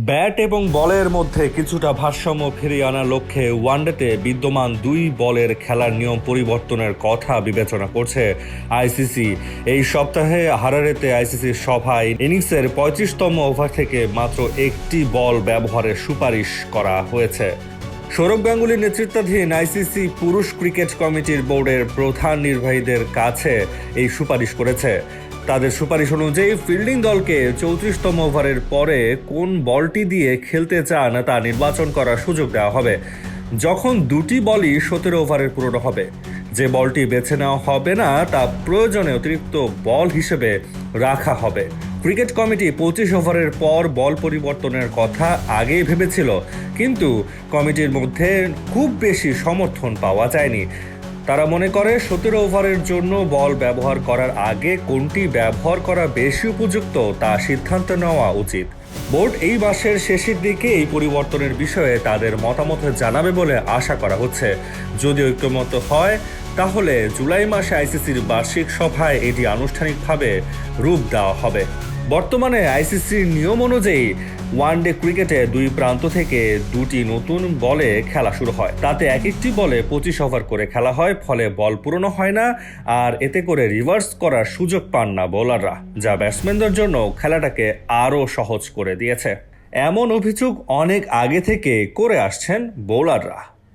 Bat এবং বলের মধ্যে কিছুটা ভারসাম্য ফিরিয়ে আনার লক্ষ্যে ওয়ানডেতে বিদ্যমান দুই বলের খেলার নিয়ম পরিবর্তনের কথা বিবেচনা করছে আইসিসি। এই সপ্তাহে হারারেতে আইসিসির সভায় ইনিংসের ৩৫তম ওভার থেকে মাত্র একটি বল ব্যবহারের সুপারিশ করা হয়েছে। সৌরভ গাঙ্গুলির নেতৃত্বাধীন আইসিসি পুরুষ ক্রিকেট কমিটির বোর্ডের প্রধান নির্বাহীদের কাছে এই সুপারিশ করেছে। তাদের সুপারিশ অনুযায়ী ফিল্ডিং দলকে ৩৪তম ওভারের পরে কোন বলটি দিয়ে খেলতে চান তা নির্বাচন করার সুযোগ দেওয়া হবে। যখন দুটি বলই ১৭ ওভারের পুরনো হবে, যে বলটি বেছে নেওয়া হবে না তা প্রয়োজনে অতিরিক্ত বল হিসেবে রাখা হবে। ক্রিকেট কমিটি ২৫ ওভারের পর বল পরিবর্তনের কথা আগেই ভেবেছিল, কিন্তু কমিটির মধ্যে খুব বেশি সমর্থন পাওয়া যায়নি। তারা মনে করে ১৭ ওভারের জন্য বল ব্যবহার করার আগে কোনটি ব্যবহার করা বেশি উপযুক্ত তা সিদ্ধান্ত নেওয়া উচিত। বোর্ড এই মাসের শেষের দিকে এই পরিবর্তনের বিষয়ে তাদের মতামত জানাবে বলে আশা করা হচ্ছে। যদি ঐক্যমত হয় তাহলে জুলাই মাসে আইসিসির বার্ষিক সভায় এটি আনুষ্ঠানিকভাবে রূপ দেওয়া হবে। বর্তমানে আইসিসির নিয়ম অনুযায়ী ওয়ানডে ক্রিকেটে দুই প্রান্ত থেকে দুটি নতুন বলে খেলা শুরু হয়। তাতে এক একটি বলে ২৫ ওভার করে খেলা হয়, ফলে বল পুরনো হয় না, আর এতে করে রিভার্স করার সুযোগ পান না বোলাররা, যা ব্যাটসম্যানদের জন্য খেলাটাকে আরও সহজ করে দিয়েছে। এমন অভিযোগ অনেক আগে থেকে করে আসছেন বোলাররা।